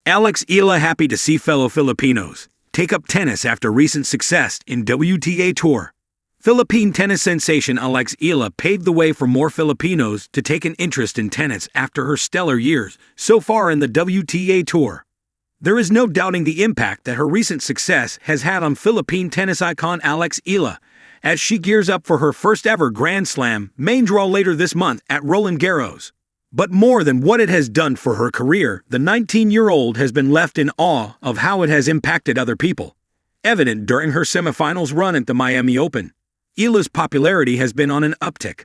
Alex Eala happy to see fellow Filipinos take up tennis after recent success in WTA Tour. Philippine tennis sensation Alex Eala paved the way for more Filipinos to take an interest in tennis after her stellar years so far in the WTA Tour. There is no doubting the impact that her recent success has had on Philippine tennis icon Alex Eala, as she gears up for her first-ever Grand Slam main draw later this month at Roland Garros. But more than what it has done for her career, the 19-year-old has been left in awe of how it has impacted other people. Evident during her semifinals run at the Miami Open, Eala's popularity has been on an uptick.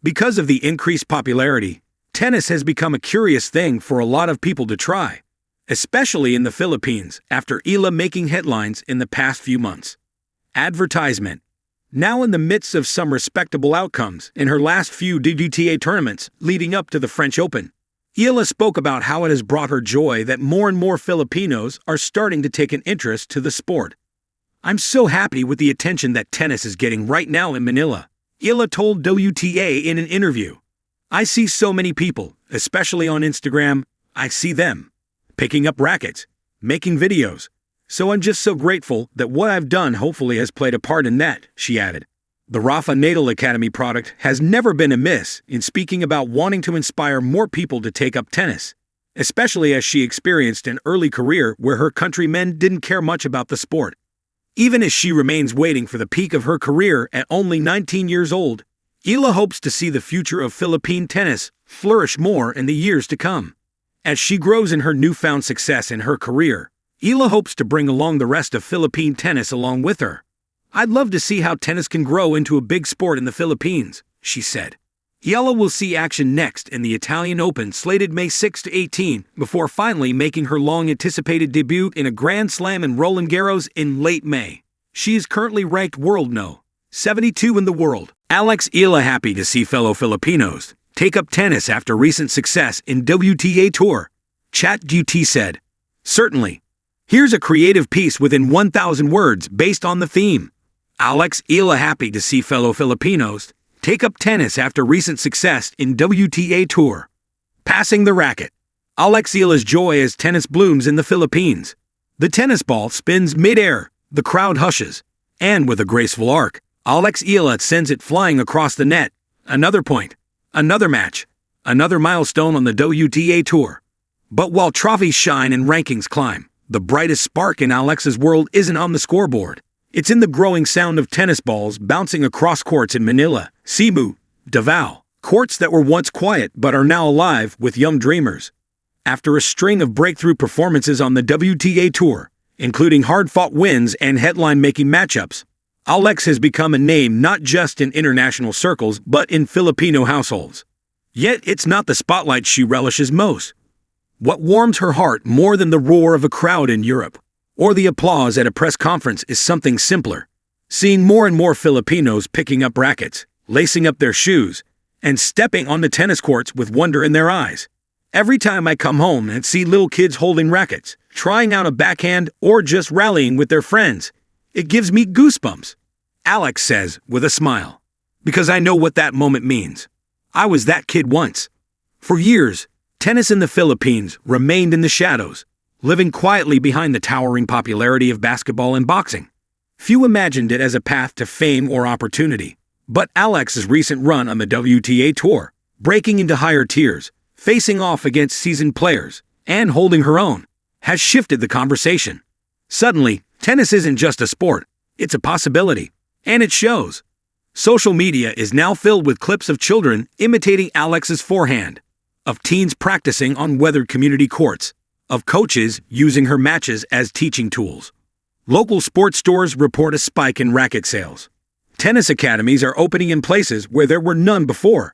Because of the increased popularity, tennis has become a curious thing for a lot of people to try, especially in the Philippines after Eala making headlines in the past few months. Advertisement. Now in the midst of some respectable outcomes in her last few WTA tournaments leading up to the French Open, Eala spoke about how it has brought her joy that more and more Filipinos are starting to take an interest to the sport. "I'm so happy with the attention that tennis is getting right now in Manila," Eala told WTA in an interview. "I see so many people, especially on Instagram, I see them picking up rackets, making videos. So I'm just so grateful that what I've done hopefully has played a part in that," she added. The Rafa Nadal Academy product has never been amiss in speaking about wanting to inspire more people to take up tennis, especially as she experienced an early career where her countrymen didn't care much about the sport. Even as she remains waiting for the peak of her career at only 19 years old, Eala hopes to see the future of Philippine tennis flourish more in the years to come. As she grows in her newfound success in her career, Eala hopes to bring along the rest of Philippine tennis along with her. "I'd love to see how tennis can grow into a big sport in the Philippines," she said. Eala will see action next in the Italian Open slated May 6 to 18 before finally making her long-anticipated debut in a Grand Slam in Roland Garros in late May. She is currently ranked world no. 72 in the world. Alex Eala happy to see fellow Filipinos take up tennis after recent success in WTA Tour. ChatGPT said, "Certainly. Here's a creative piece within 1,000 words based on the theme. Alex Eala happy to see fellow Filipinos take up tennis after recent success in WTA Tour. Passing the racket. Alex Eala's joy as tennis blooms in the Philippines. The tennis ball spins mid-air, the crowd hushes, and with a graceful arc, Alex Eala sends it flying across the net. Another point, another match, another milestone on the WTA Tour. But while trophies shine and rankings climb, the brightest spark in Alex's world isn't on the scoreboard. It's in the growing sound of tennis balls bouncing across courts in Manila, Cebu, Davao, courts that were once quiet but are now alive with young dreamers. After a string of breakthrough performances on the WTA Tour, including hard-fought wins and headline-making matchups, Alex has become a name not just in international circles but in Filipino households. Yet it's not the spotlight she relishes most. What warms her heart more than the roar of a crowd in Europe or the applause at a press conference is something simpler. Seeing more and more Filipinos picking up rackets, lacing up their shoes, and stepping on the tennis courts with wonder in their eyes. Every time I come home and see little kids holding rackets, trying out a backhand, or just rallying with their friends, it gives me goosebumps," Alex says with a smile. "Because I know what that moment means. I was that kid once." For years, tennis in the Philippines remained in the shadows, living quietly behind the towering popularity of basketball and boxing. Few imagined it as a path to fame or opportunity. But Alex's recent run on the WTA Tour, breaking into higher tiers, facing off against seasoned players, and holding her own, has shifted the conversation. Suddenly, tennis isn't just a sport, it's a possibility. And it shows. Social media is now filled with clips of children imitating Alex's forehand, of teens practicing on weathered community courts, of coaches using her matches as teaching tools. Local sports stores report a spike in racket sales. Tennis academies are opening in places where there were none before.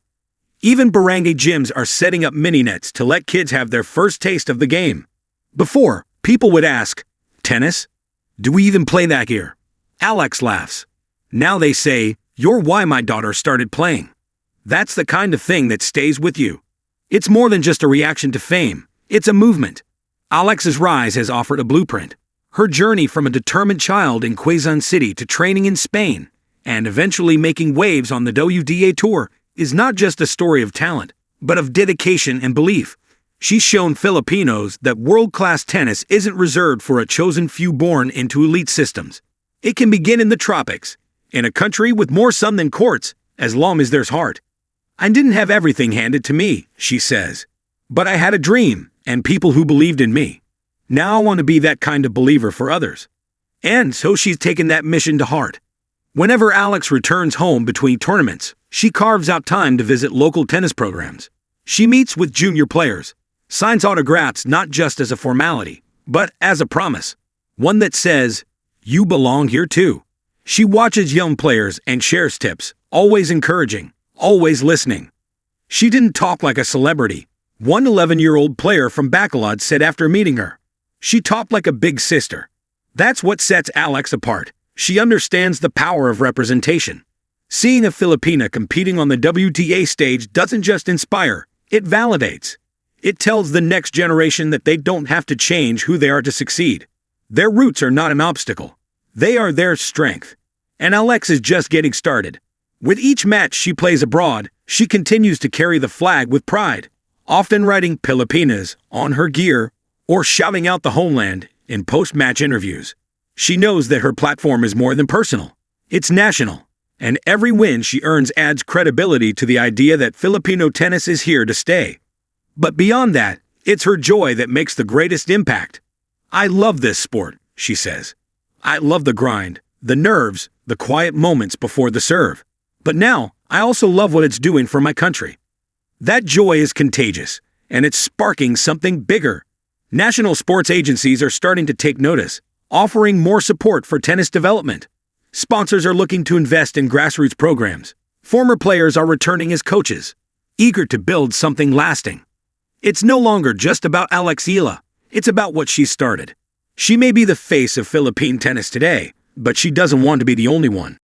Even barangay gyms are setting up mini-nets to let kids have their first taste of the game. Before, people would ask, "Tennis? Do we even play that here?" Alex laughs. Now they say, "You're why my daughter started playing." That's the kind of thing that stays with you. It's more than just a reaction to fame, it's a movement. Alex's rise has offered a blueprint. Her journey from a determined child in Quezon City to training in Spain, and eventually making waves on the WTA Tour, is not just a story of talent, but of dedication and belief. She's shown Filipinos that world-class tennis isn't reserved for a chosen few born into elite systems. It can begin in the tropics, in a country with more sun than courts, as long as there's heart. I didn't have everything handed to me, she says. But I had a dream, and people who believed in me. Now I want to be that kind of believer for others. And so she's taken that mission to heart. Whenever Alex returns home between tournaments, she carves out time to visit local tennis programs. She meets with junior players, signs autographs not just as a formality, but as a promise. One that says, "You belong here too." She watches young players and shares tips, always encouraging, always listening. She didn't talk like a celebrity, one 11-year-old player from Bacolod said after meeting her. She talked like a big sister. That's what sets Alex apart. She understands the power of representation. Seeing a Filipina competing on the WTA stage doesn't just inspire, it validates. It tells the next generation that they don't have to change who they are to succeed. Their roots are not an obstacle. They are their strength. And Alex is just getting started. With each match she plays abroad, she continues to carry the flag with pride, often writing Filipinas on her gear or shouting out the homeland in post-match interviews. She knows that her platform is more than personal. It's national. And every win she earns adds credibility to the idea that Filipino tennis is here to stay. But beyond that, it's her joy that makes the greatest impact. I love this sport, she says. I love the grind, the nerves, the quiet moments before the serve. But now, I also love what it's doing for my country. That joy is contagious, and it's sparking something bigger. National sports agencies are starting to take notice, offering more support for tennis development. Sponsors are looking to invest in grassroots programs. Former players are returning as coaches, eager to build something lasting. It's no longer just about Alex Eala. It's about what she started. She may be the face of Philippine tennis today, but she doesn't want to be the only one.